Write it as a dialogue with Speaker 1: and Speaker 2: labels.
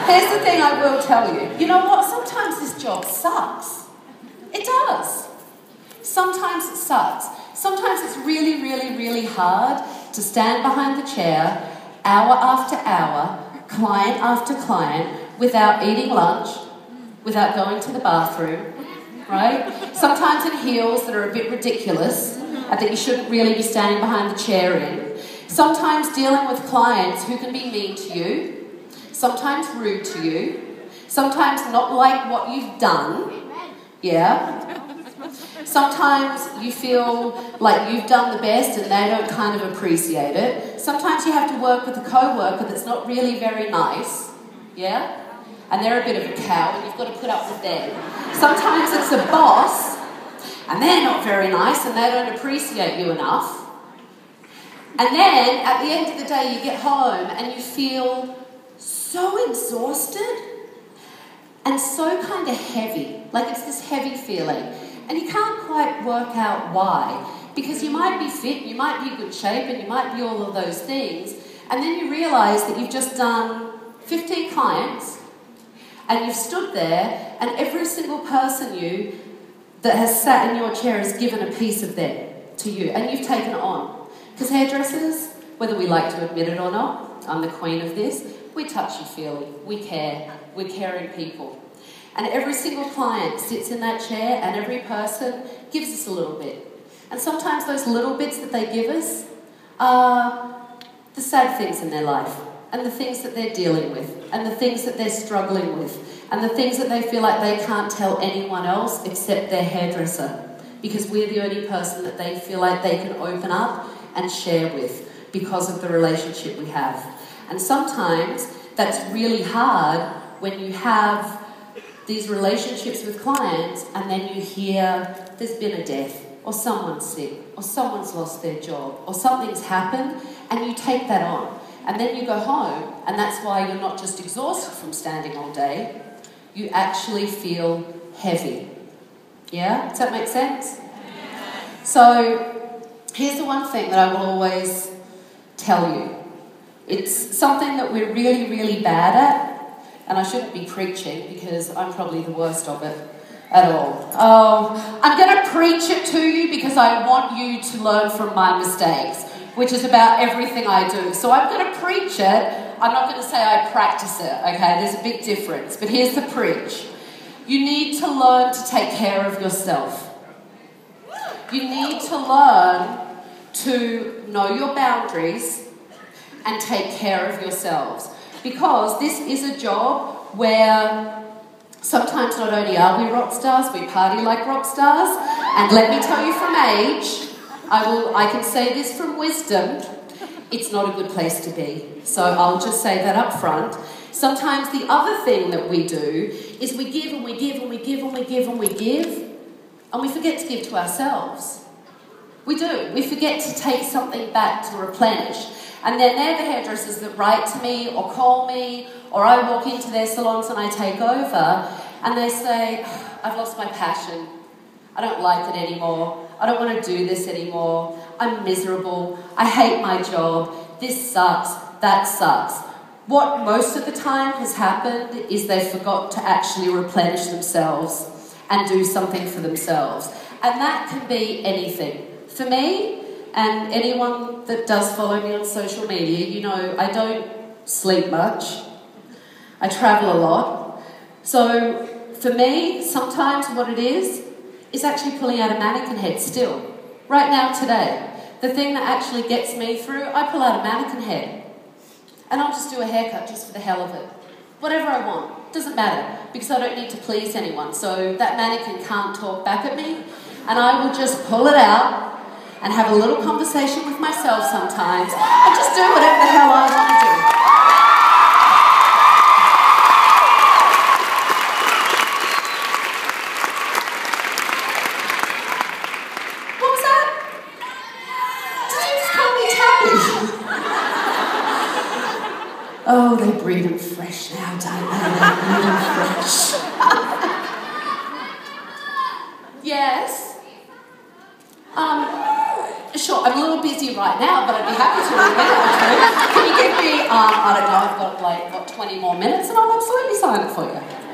Speaker 1: Here's the thing I will tell you. You know what? Sometimes this job sucks. It does. Sometimes it sucks. Sometimes it's really, really, really hard to stand behind the chair hour after hour, client after client, without eating lunch, without going to the bathroom, right? Sometimes in heels that are a bit ridiculous and that you shouldn't really be standing behind the chair in. Sometimes dealing with clients who can be mean to you, sometimes rude to you, sometimes not like what you've done, yeah? Sometimes you feel like you've done the best and they don't kind of appreciate it. Sometimes you have to work with a co-worker that's not really very nice, yeah? And they're a bit of a cow and you've got to put up with them. Sometimes it's a boss and they're not very nice and they don't appreciate you enough. And then at the end of the day you get home and you feel so exhausted and so kind of heavy, like it's this heavy feeling. And you can't quite work out why. Because you might be fit, you might be in good shape, and you might be all of those things. And then you realise that you've just done 15 clients, and you've stood there, and every single person that has sat in your chair has given a piece of them to you, and you've taken it on. Because hairdressers, whether we like to admit it or not, I'm the queen of this, we're touchy-feely, we care, we're caring people. And every single client sits in that chair and every person gives us a little bit. And sometimes those little bits that they give us are the sad things in their life and the things that they're dealing with and the things that they're struggling with and the things that they feel like they can't tell anyone else except their hairdresser, because we're the only person that they feel like they can open up and share with because of the relationship we have. And sometimes that's really hard when you have these relationships with clients and then you hear there's been a death or someone's sick or someone's lost their job or something's happened, and you take that on. And then you go home, and that's why you're not just exhausted from standing all day, you actually feel heavy. Yeah? Does that make sense? So here's the one thing that I will always tell you. It's something that we're really, really bad at. And I shouldn't be preaching because I'm probably the worst of it at all. Oh, I'm going to preach it to you because I want you to learn from my mistakes, which is about everything I do. So I'm going to preach it. I'm not going to say I practice it, okay? There's a big difference. But here's the preach. You need to learn to take care of yourself. You need to learn to know your boundaries and take care of yourselves. Because this is a job where sometimes not only are we rock stars, we party like rock stars. And let me tell you from age, I can say this from wisdom, it's not a good place to be. So I'll just say that up front. Sometimes the other thing that we do is we give and we give and we give and we give and we give, and we forget to give to ourselves. We do. We forget to take something back to replenish. And then they're the hairdressers that write to me or call me, or I walk into their salons and I take over and they say, I've lost my passion. I don't like it anymore. I don't want to do this anymore. I'm miserable. I hate my job. This sucks. That sucks. What most of the time has happened is they forgot to actually replenish themselves and do something for themselves. And that can be anything. For me, and anyone that does follow me on social media, you know I don't sleep much. I travel a lot. So for me, sometimes what it is actually pulling out a mannequin head still. Right now, today, the thing that actually gets me through, I pull out a mannequin head. And I'll just do a haircut just for the hell of it. Whatever I want. Doesn't matter, because I don't need to please anyone. So that mannequin can't talk back at me. And I will just pull it out and have a little conversation with myself sometimes, and just do whatever the hell I want to do. What was that? Did you just call me Tabby? Oh, they breed them fresh now, don't they? They breed them fresh. Yes? Sure, I'm a little busy right now, but I'd be happy to in a minute or two. Can you give me, I don't know, I've got 20 more minutes and I'll absolutely sign it for you.